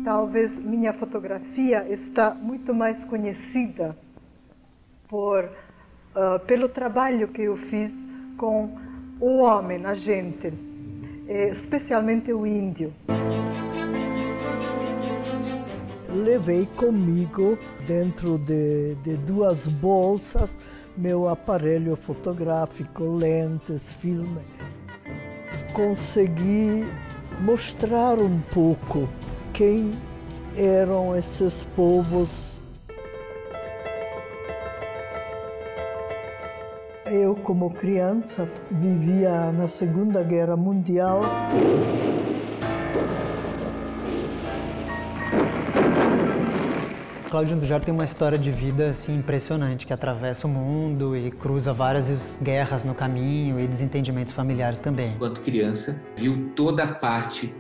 Talvez minha fotografia está muito mais conhecida pelo trabalho que eu fiz com o homem, a gente, especialmente o índio. Levei comigo, dentro de 2 bolsas, meu aparelho fotográfico, lentes, filme. Consegui mostrar um pouco quem eram esses povos. Eu, como criança, vivia na Segunda Guerra Mundial. Cláudio Andujar tem uma história de vida assim, impressionante, que atravessa o mundo e cruza várias guerras no caminho e desentendimentos familiares também. Enquanto criança, viu toda a parte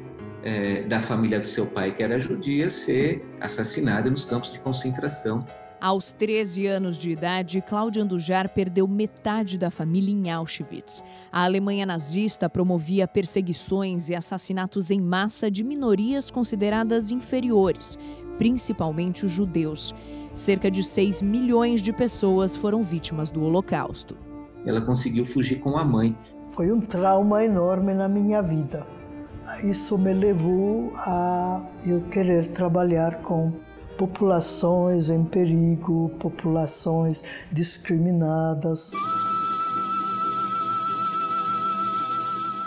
da família do seu pai, que era judia, ser assassinada nos campos de concentração. Aos 13 anos de idade, Cláudio Andujar perdeu metade da família em Auschwitz. A Alemanha nazista promovia perseguições e assassinatos em massa de minorias consideradas inferiores, principalmente os judeus. Cerca de 6 milhões de pessoas foram vítimas do Holocausto. Ela conseguiu fugir com a mãe. Foi um trauma enorme na minha vida. Isso me levou a eu querer trabalhar com populações em perigo, populações discriminadas.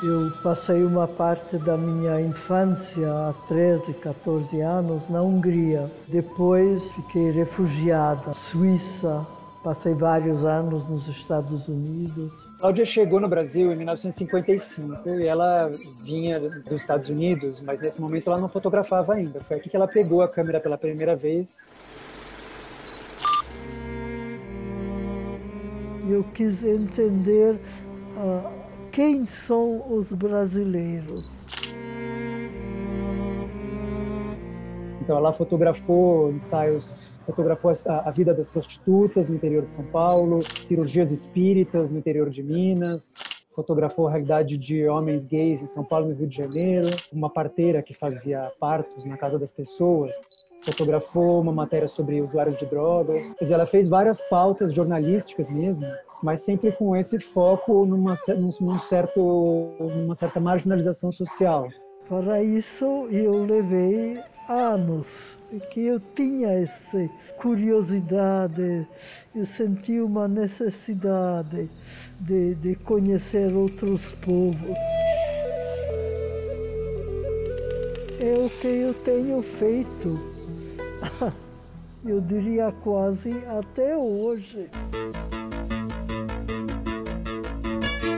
Eu passei uma parte da minha infância, há 13, 14 anos, na Hungria. Depois fiquei refugiada na Suíça, passei vários anos nos Estados Unidos. Cláudia chegou no Brasil em 1955 e ela vinha dos Estados Unidos, mas nesse momento ela não fotografava ainda. Foi aqui que ela pegou a câmera pela primeira vez. Eu quis entender quem são os brasileiros. Então ela fotografou ensaios, fotografou a vida das prostitutas no interior de São Paulo, cirurgias espíritas no interior de Minas, fotografou a realidade de homens gays em São Paulo e no Rio de Janeiro, uma parteira que fazia partos na casa das pessoas, fotografou uma matéria sobre usuários de drogas. Quer dizer, ela fez várias pautas jornalísticas mesmo, mas sempre com esse foco numa certa marginalização social. Para isso eu levei anos, porque eu tinha essa curiosidade, eu senti uma necessidade de conhecer outros povos. É o que eu tenho feito, eu diria quase até hoje.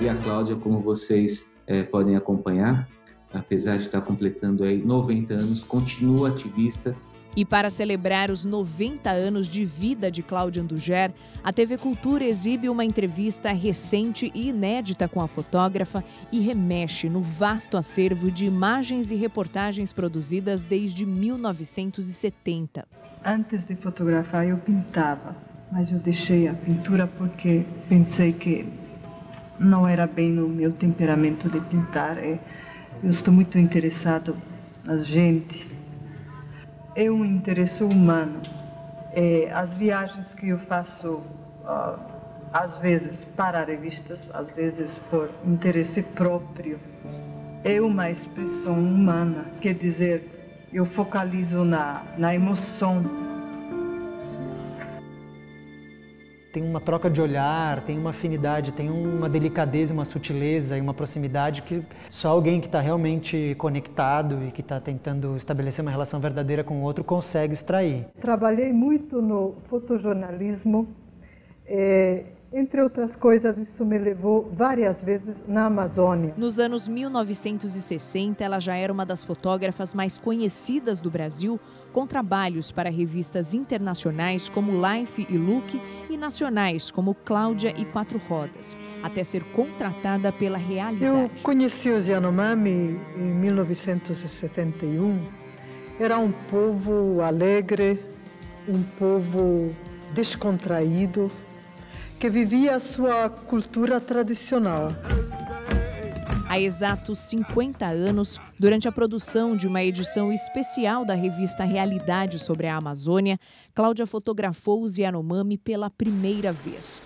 E a Cláudia, como vocês podem acompanhar, apesar de estar completando aí 90 anos, continua ativista. E para celebrar os 90 anos de vida de Cláudio Andujar, a TV Cultura exibe uma entrevista recente e inédita com a fotógrafa e remexe no vasto acervo de imagens e reportagens produzidas desde 1970. Antes de fotografar, eu pintava, mas eu deixei a pintura porque pensei que não era bem no meu temperamento de pintar. Eu estou muito interessado na gente. É um interesse humano. As viagens que eu faço, às vezes para revistas, às vezes por interesse próprio, é uma expressão humana. Quer dizer, eu focalizo na emoção. Tem uma troca de olhar, tem uma afinidade, tem uma delicadeza, uma sutileza e uma proximidade que só alguém que está realmente conectado e que está tentando estabelecer uma relação verdadeira com o outro consegue extrair. Trabalhei muito no fotojornalismo, entre outras coisas, isso me levou várias vezes na Amazônia. Nos anos 1960, ela já era uma das fotógrafas mais conhecidas do Brasil, com trabalhos para revistas internacionais como Life e Look e nacionais como Cláudia e Quatro Rodas, até ser contratada pela Realidade. Eu conheci os Yanomami em 1971. Era um povo alegre, um povo descontraído, que vivia a sua cultura tradicional. Há exatos 50 anos, durante a produção de uma edição especial da revista Realidade sobre a Amazônia, Cláudia fotografou os Yanomami pela primeira vez.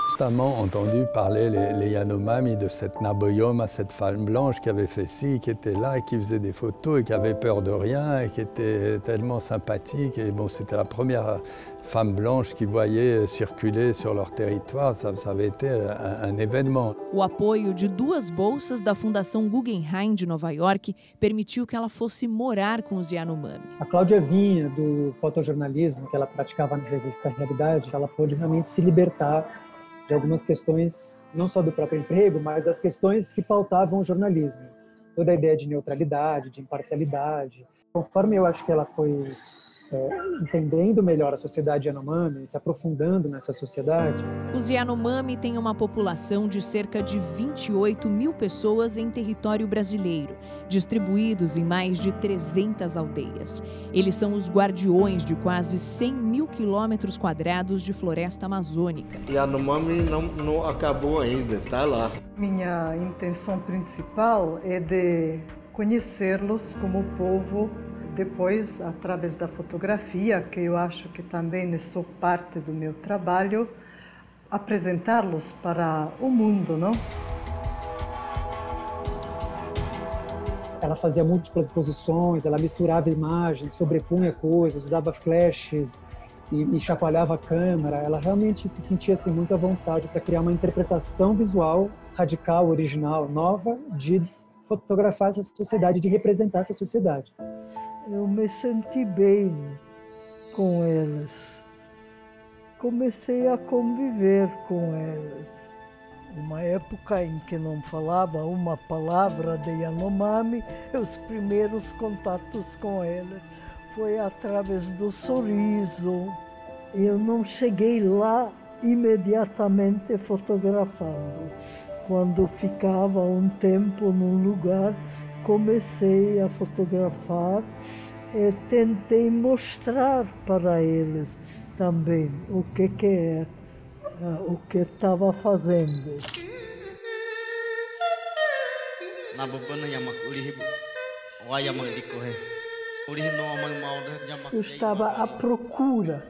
Constamment entendu parler les Yanomami de cette Naboyoma, cette femme blanche qui avait fait ci, qui était là, et qui faisait des photos et qui avait peur de rien et qui était tellement sympathique. Et bon, c'était la première femme blanche qui voyait circuler sur leur territoire. Ça avait été un événement. O apoio de 2 bolsas da Fundação Guggenheim de Nova York permitiu que ela fosse morar com os Yanomami. A Cláudia vinha do fotojornalismo que ela praticava na revista Realidade. Ela pôde realmente se libertar de algumas questões, não só do próprio emprego, mas das questões que pautavam o jornalismo. Toda a ideia de neutralidade, de imparcialidade. Conforme eu acho que ela foi entendendo melhor a sociedade Yanomami, se aprofundando nessa sociedade. Os Yanomami têm uma população de cerca de 28 mil pessoas em território brasileiro, distribuídos em mais de 300 aldeias. Eles são os guardiões de quase 100 mil quilômetros quadrados de floresta amazônica. Yanomami não acabou ainda, está lá. Minha intenção principal é de conhecê-los como povo, depois, através da fotografia, que eu acho que também sou parte do meu trabalho, apresentá-los para o mundo, não? Ela fazia múltiplas exposições, ela misturava imagens, sobrepunha coisas, usava flashes e chacoalhava a câmera. Ela realmente se sentia assim, muito à vontade para criar uma interpretação visual radical, original, nova, de fotografar essa sociedade, de representar essa sociedade. Eu me senti bem com eles. Comecei a conviver com eles. Uma época em que não falava uma palavra de Yanomami, os primeiros contatos com eles foi através do sorriso. Eu não cheguei lá imediatamente fotografando. Quando ficava um tempo num lugar, comecei a fotografar e tentei mostrar para eles também o que é, o que estava fazendo. Eu estava à procura,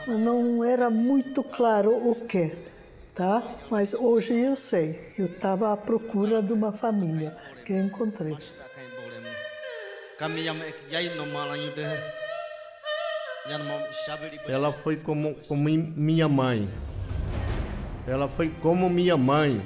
não era muito claro o que, tá? Mas hoje eu sei, eu estava à procura de uma família que encontrei. Ela foi como minha mãe. Ela foi como minha mãe.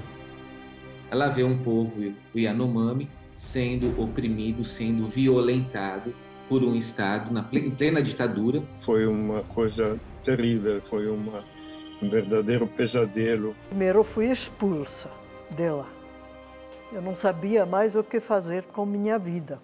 Ela vê um povo, o Yanomami, sendo oprimido, sendo violentado por um Estado em plena ditadura. Foi uma coisa terrível, foi um verdadeiro pesadelo. Primeiro eu fui expulsa de lá. Eu não sabia mais o que fazer com minha vida.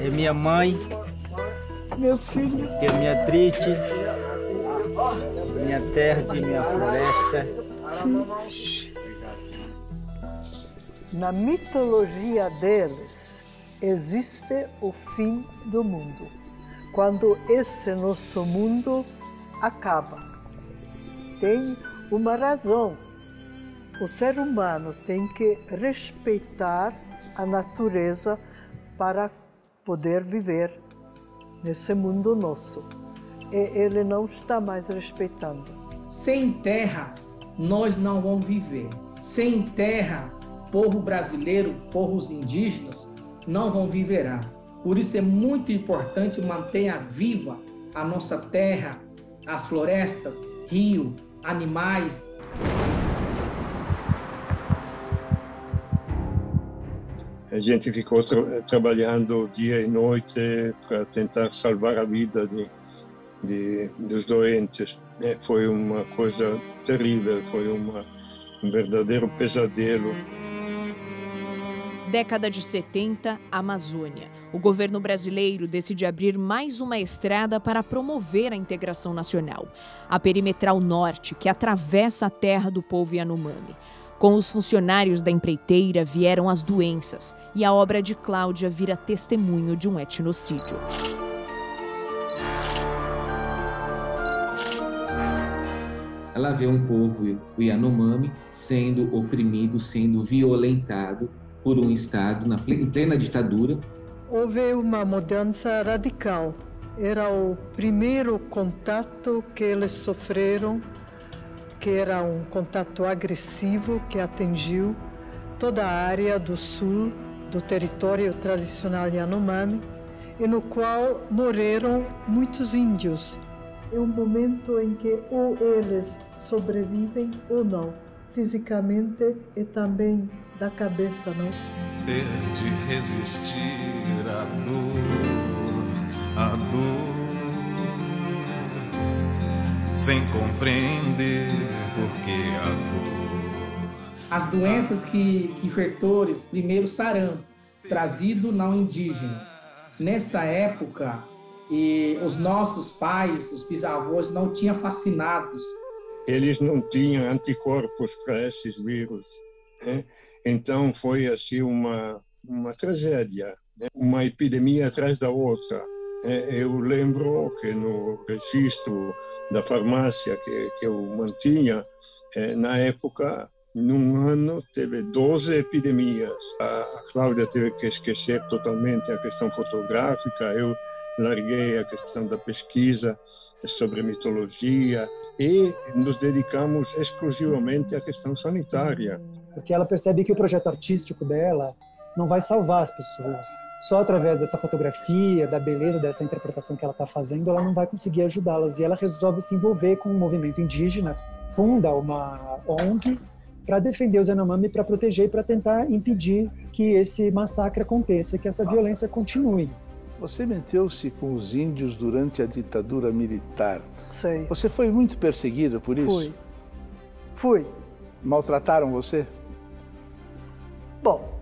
É minha mãe, meu filho, que é minha triste, minha terra, de minha floresta. Sim. Na mitologia deles existe o fim do mundo, quando esse nosso mundo acaba. Tem uma razão. O ser humano tem que respeitar a natureza para poder viver nesse mundo nosso. E ele não está mais respeitando. Sem terra, nós não vamos viver. Sem terra, povo brasileiro, povos indígenas, não vão viverá. Por isso é muito importante manter viva a nossa terra, as florestas, rio, animais. A gente ficou trabalhando dia e noite para tentar salvar a vida dos doentes. Foi uma coisa terrível, foi um verdadeiro pesadelo. Década de 70, Amazônia. O governo brasileiro decide abrir mais uma estrada para promover a integração nacional. A Perimetral Norte, que atravessa a terra do povo Yanomami. Com os funcionários da empreiteira vieram as doenças e a obra de Cláudia vira testemunho de um etnocídio. Ela vê um povo, o Yanomami, sendo oprimido, sendo violentado por um Estado em plena ditadura. Houve uma mudança radical. Era o primeiro contato que eles sofreram, que era um contato agressivo que atingiu toda a área do sul do território tradicional Yanomami, e no qual morreram muitos índios. É um momento em que ou eles sobrevivem ou não, fisicamente e também da cabeça, não? Ter de resistir à dor, sem compreender porque a dor. As doenças que fertores, primeiro sarampo, trazido não indígena. Nessa época, os nossos pais, os bisavós, não tinham vacinados. Eles não tinham anticorpos para esses vírus, né? Então foi assim uma tragédia, né? Uma epidemia atrás da outra. Eu lembro que no registro da farmácia que eu mantinha, na época, num ano teve 12 epidemias. A Cláudia teve que esquecer totalmente a questão fotográfica, eu larguei a questão da pesquisa sobre mitologia e nos dedicamos exclusivamente à questão sanitária. Porque ela percebe que o projeto artístico dela não vai salvar as pessoas. Só através dessa fotografia, da beleza dessa interpretação que ela está fazendo, ela não vai conseguir ajudá-las. E ela resolve se envolver com o movimento indígena, funda uma ONG para defender os Yanomami, para proteger e para tentar impedir que esse massacre aconteça, que essa violência continue. Você meteu-se com os índios durante a ditadura militar. Sei. Você foi muito perseguida por isso? Fui. Maltrataram você? Bom,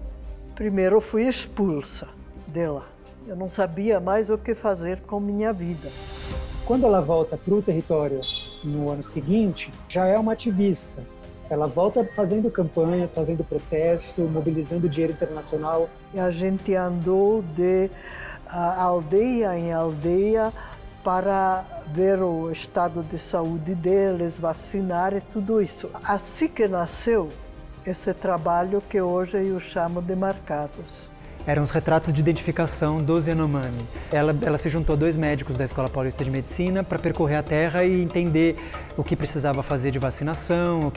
primeiro eu fui expulsa de lá. Eu não sabia mais o que fazer com minha vida. Quando ela volta para o território no ano seguinte, já é uma ativista. Ela volta fazendo campanhas, fazendo protesto, mobilizando dinheiro internacional. E a gente andou de aldeia em aldeia para ver o estado de saúde deles, vacinar e tudo isso. Assim que nasceu esse trabalho que hoje eu chamo de Marcados. Eram os retratos de identificação dos Yanomami. Ela se juntou a 2 médicos da Escola Paulista de Medicina para percorrer a terra e entender o que precisava fazer de vacinação,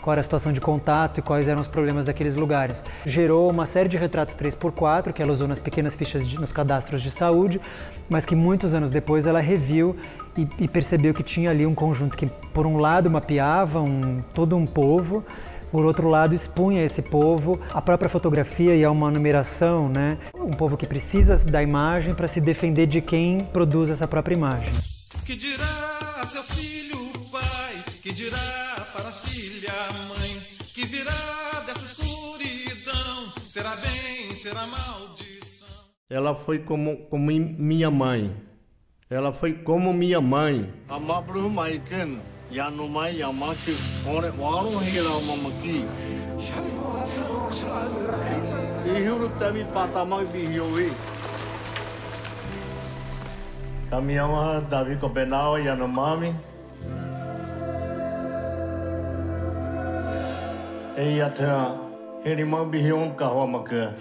qual era a situação de contato e quais eram os problemas daqueles lugares. Gerou uma série de retratos 3x4 que ela usou nas pequenas fichas nos cadastros de saúde, mas que muitos anos depois ela reviu e percebeu que tinha ali um conjunto que, por um lado, mapeava todo um povo, por outro lado, expunha esse povo à própria fotografia e a uma numeração, né? Um povo que precisa da imagem para se defender de quem produz essa própria imagem. Que dirá seu filho, pai, que dirá para a filha, mãe, que virá dessa escuridão, será bem, será maldição. Ela foi como minha mãe. Ela foi como minha mãe. Yanomai Yamaki, ore waro hela mamaki. Ihuru tami patamai bihioi. Kamiyama Davi Kobenao Yanomami. Eyata Herima bihion kahwamaka.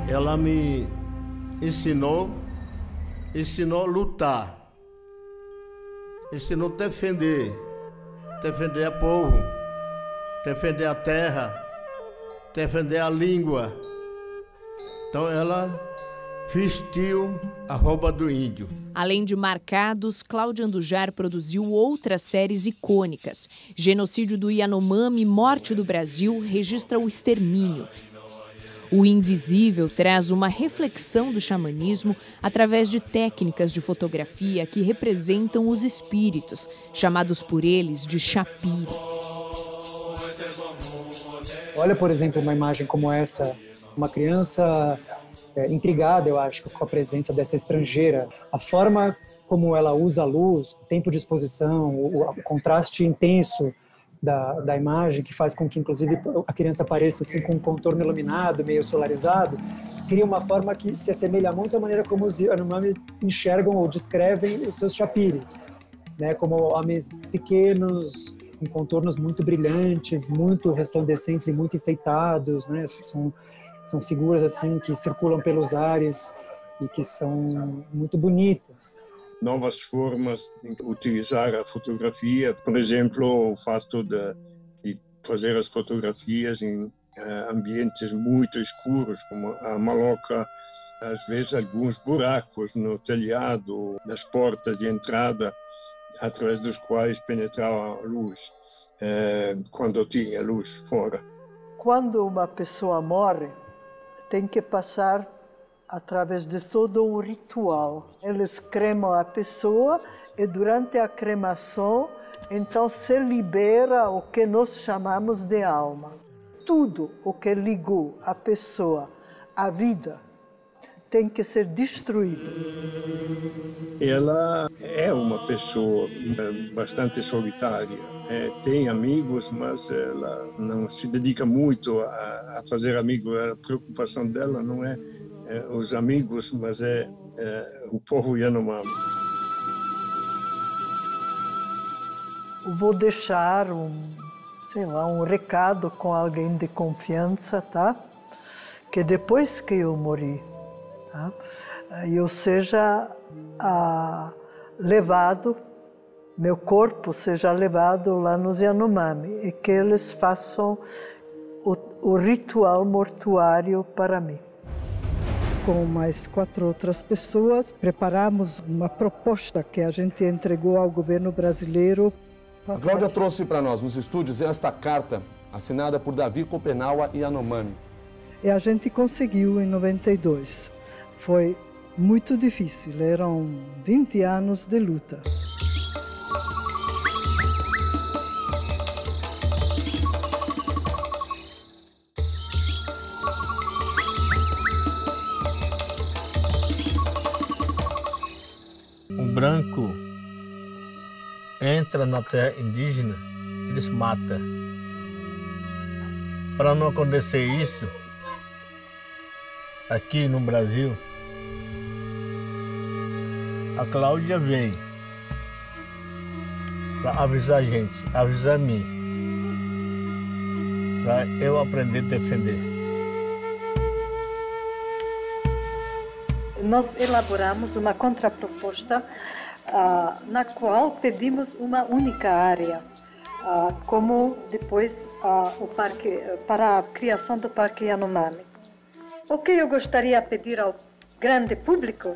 Ela me ensinou a lutar. Ensinou a defender a povo, defender a terra, defender a língua. Então ela vestiu a roupa do índio. Além de Marcados, Cláudia Andujar produziu outras séries icônicas. Genocídio do Yanomami, Morte do Brasil, registra o extermínio. O Invisível traz uma reflexão do xamanismo através de técnicas de fotografia que representam os espíritos, chamados por eles de Chapiri. Olha, por exemplo, uma imagem como essa Uma criança intrigada, eu acho, com a presença dessa estrangeira. A forma como ela usa a luz, o tempo de exposição, o contraste intenso da imagem, que faz com que, inclusive, a criança pareça assim, com um contorno iluminado, meio solarizado, cria uma forma que se assemelha muito à maneira como os Yanomami enxergam ou descrevem os seus chapiri, né? Como homens pequenos, com contornos muito brilhantes, muito resplandecentes e muito enfeitados, né? São figuras assim que circulam pelos ares e que são muito bonitas. Novas formas de utilizar a fotografia, por exemplo, o fato de fazer as fotografias em ambientes muito escuros, como a Maloca, às vezes alguns buracos no telhado, nas portas de entrada, através dos quais penetrava a luz, quando tinha luz fora. Quando uma pessoa morre, tem que passar através de todo um ritual. Eles cremam a pessoa e durante a cremação, então se libera o que nós chamamos de alma. Tudo o que ligou a pessoa à vida tem que ser destruído. Ela é uma pessoa bastante solitária. Tem amigos, mas ela não se dedica muito a fazer amigos. A preocupação dela não é os amigos, mas é o povo Yanomami. Vou deixar um recado com alguém de confiança, tá? Que depois que eu morri, tá? Eu seja levado, meu corpo seja levado lá nos Yanomami e que eles façam o ritual mortuário para mim. Com mais 4 outras pessoas, preparamos uma proposta que a gente entregou ao governo brasileiro. A Cláudia trouxe para nós, nos estúdios, esta carta assinada por Davi Kopenawa e Yanomami. E a gente conseguiu em 92. Foi muito difícil, eram 20 anos de luta. Um branco entra na terra indígena, eles matam. Para não acontecer isso, aqui no Brasil, a Cláudia veio para avisar a gente, avisar a mim, para eu aprender a defender. Nós elaboramos uma contraproposta na qual pedimos uma única área, como depois o parque, para a criação do Parque Yanomami. O que eu gostaria de pedir ao grande público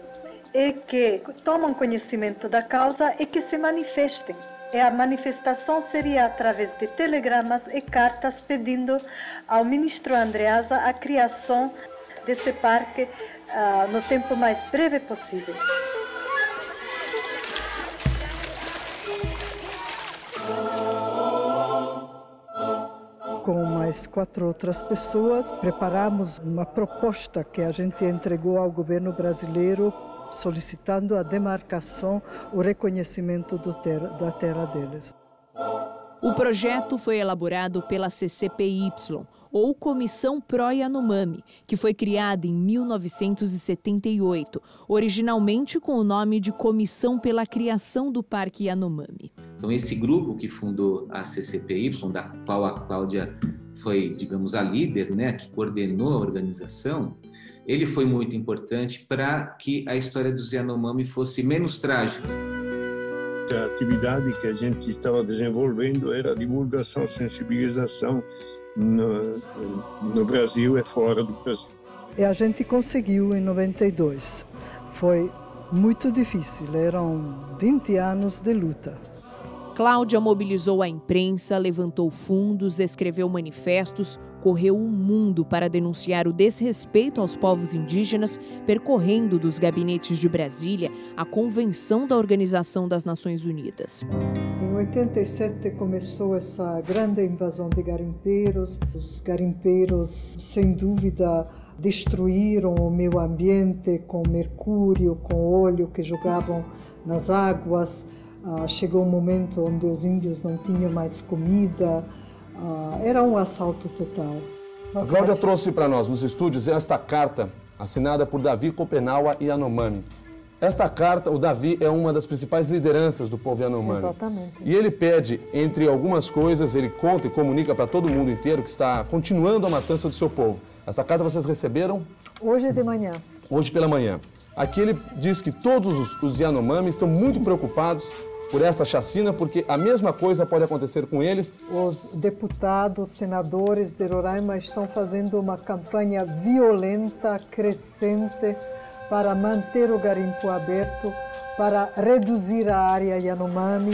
é que tomem conhecimento da causa e que se manifestem. E a manifestação seria através de telegramas e cartas pedindo ao ministro Andreasa a criação desse parque no tempo mais breve possível. Com mais 4 outras pessoas, preparamos uma proposta que a gente entregou ao governo brasileiro, solicitando a demarcação, o reconhecimento da terra deles. O projeto foi elaborado pela CCPY, ou Comissão Pró-Yanomami, que foi criada em 1978, originalmente com o nome de Comissão pela Criação do Parque Yanomami. Então, esse grupo que fundou a CCPY, da qual a Cláudia foi, digamos, a líder, né, que coordenou a organização, ele foi muito importante para que a história dos Yanomami fosse menos trágica. A atividade que a gente estava desenvolvendo era a divulgação, sensibilização no Brasil e fora do Brasil. E a gente conseguiu em 92. Foi muito difícil, eram 20 anos de luta. Cláudia mobilizou a imprensa, levantou fundos, escreveu manifestos, correu o mundo para denunciar o desrespeito aos povos indígenas, percorrendo dos gabinetes de Brasília a Convenção da Organização das Nações Unidas. Em 87 começou essa grande invasão de garimpeiros. Os garimpeiros, sem dúvida, destruíram o meio ambiente com mercúrio, com óleo que jogavam nas águas. Chegou um momento onde os índios não tinham mais comida. Era um assalto total. A Cláudia trouxe para nós, nos estúdios, esta carta assinada por Davi Copenaua Yanomami. Esta carta, o Davi é uma das principais lideranças do povo Yanomami. Exatamente. E ele pede, entre algumas coisas, ele conta e comunica para todo mundo inteiro que está continuando a matança do seu povo. Essa carta vocês receberam? Hoje de manhã. Hoje pela manhã. Aqui ele diz que todos os Yanomami estão muito preocupados por essa chacina, porque a mesma coisa pode acontecer com eles. Os deputados, senadores de Roraima estão fazendo uma campanha violenta, crescente, para manter o garimpo aberto, para reduzir a área Yanomami.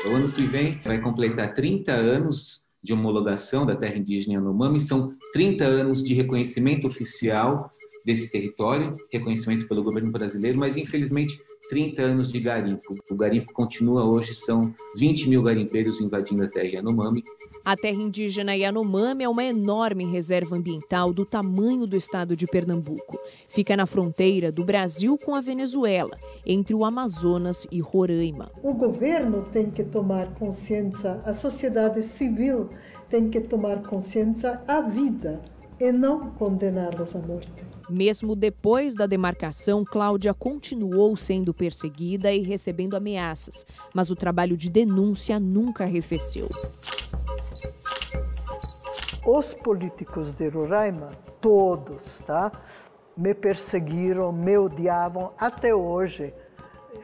O ano que vem vai completar 30 anos de homologação da terra indígena Yanomami, são 30 anos de reconhecimento oficial desse território, reconhecimento pelo governo brasileiro, mas infelizmente 30 anos de garimpo. O garimpo continua hoje, são 20 mil garimpeiros invadindo a terra Yanomami. A terra indígena Yanomami é uma enorme reserva ambiental do tamanho do estado de Pernambuco. Fica na fronteira do Brasil com a Venezuela, entre o Amazonas e Roraima. O governo tem que tomar consciência, a sociedade civil tem que tomar consciência à vida e não condená-los à morte. Mesmo depois da demarcação, Cláudia continuou sendo perseguida e recebendo ameaças, mas o trabalho de denúncia nunca arrefeceu. Os políticos de Roraima, todos, me perseguiram, me odiavam. Até hoje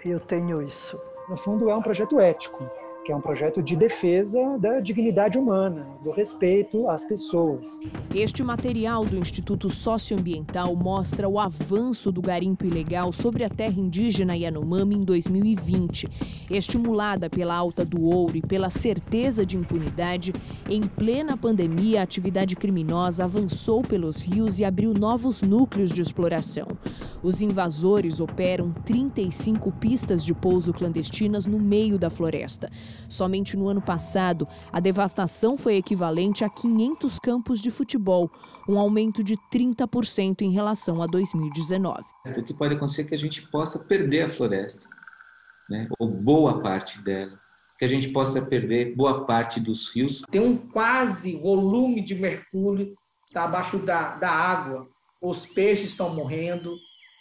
eu tenho isso. No fundo, é um projeto ético, que é um projeto de defesa da dignidade humana, do respeito às pessoas. Este material do Instituto Socioambiental mostra o avanço do garimpo ilegal sobre a terra indígena Yanomami em 2020. Estimulada pela alta do ouro e pela certeza de impunidade, em plena pandemia, a atividade criminosa avançou pelos rios e abriu novos núcleos de exploração. Os invasores operam 35 pistas de pouso clandestinas no meio da floresta. Somente no ano passado, a devastação foi equivalente a 500 campos de futebol, um aumento de 30% em relação a 2019. O que pode acontecer é que a gente possa perder a floresta, né? Ou boa parte dela, que a gente possa perder boa parte dos rios. Tem um quase volume de mercúrio abaixo da água, os peixes estão morrendo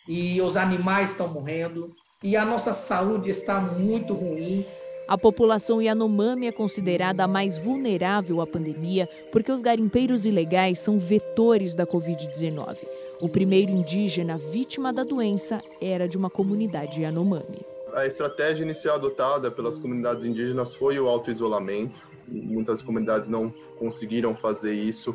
e os animais estão morrendo e a nossa saúde está muito ruim. A população Yanomami é considerada a mais vulnerável à pandemia porque os garimpeiros ilegais são vetores da Covid-19. O primeiro indígena vítima da doença era de uma comunidade Yanomami. A estratégia inicial adotada pelas comunidades indígenas foi o auto-isolamento. Muitas comunidades não conseguiram fazer isso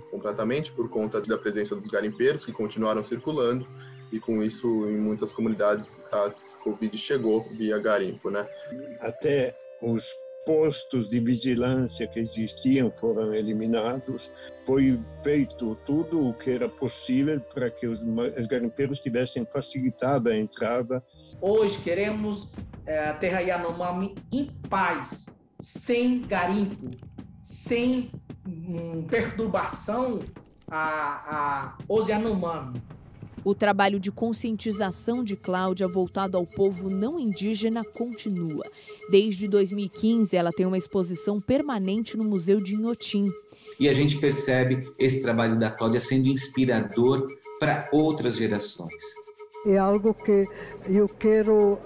completamente por conta da presença dos garimpeiros que continuaram circulando. E com isso, em muitas comunidades, a Covid chegou via garimpo, né? Até os postos de vigilância que existiam foram eliminados. Foi feito tudo o que era possível para que os garimpeiros tivessem facilitado a entrada. Hoje queremos a terra Yanomami em paz, sem garimpo, sem perturbação aos Yanomami. O trabalho de conscientização de Cláudia voltado ao povo não indígena continua. Desde 2015, ela tem uma exposição permanente no Museu de Inhotim. E a gente percebe esse trabalho da Cláudia sendo inspirador para outras gerações. É algo que eu quero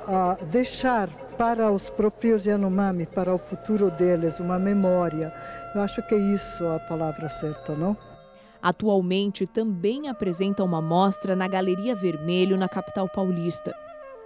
deixar para os próprios Yanomami, para o futuro deles, uma memória. Eu acho que é isso a palavra certa, não? Atualmente, também apresenta uma mostra na Galeria Vermelho, na capital paulista.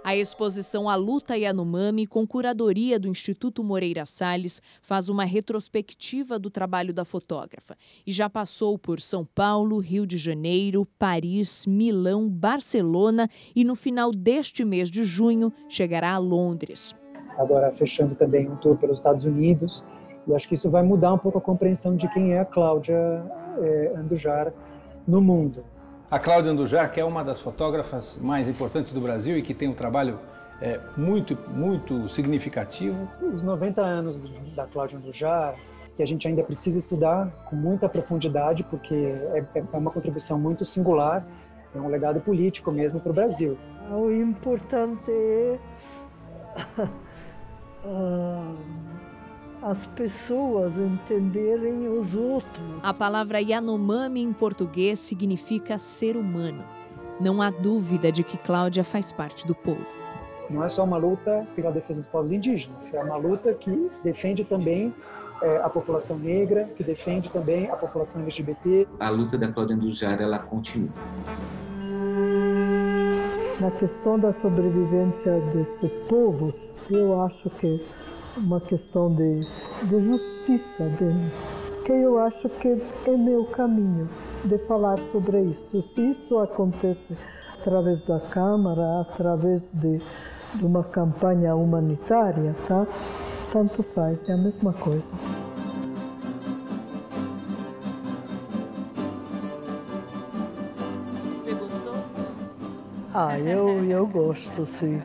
A exposição A Luta Yanomami, com curadoria do Instituto Moreira Salles, faz uma retrospectiva do trabalho da fotógrafa e já passou por São Paulo, Rio de Janeiro, Paris, Milão, Barcelona e no final deste mês de junho chegará a Londres. Agora fechando também um tour pelos Estados Unidos, e acho que isso vai mudar um pouco a compreensão de quem é a Cláudia Andujar no mundo. A Cláudia Andujar, que é uma das fotógrafas mais importantes do Brasil e que tem um trabalho muito significativo. Os 90 anos da Cláudia Andujar que a gente ainda precisa estudar com muita profundidade, porque é uma contribuição muito singular, é um legado político mesmo para o Brasil. O importante é as pessoas entenderem os outros. A palavra Yanomami em português significa ser humano. Não há dúvida de que Cláudia faz parte do povo. Não é só uma luta pela defesa dos povos indígenas, é uma luta que defende também a população negra, que defende também a população LGBT. A luta da Cláudia Andujar, ela continua. Na questão da sobrevivência desses povos, eu acho que é uma questão de justiça, que eu acho que é meu caminho de falar sobre isso. Se isso acontece através da Câmara, através de uma campanha humanitária, tá? Tanto faz, é a mesma coisa. Você gostou? Eu gosto, sim.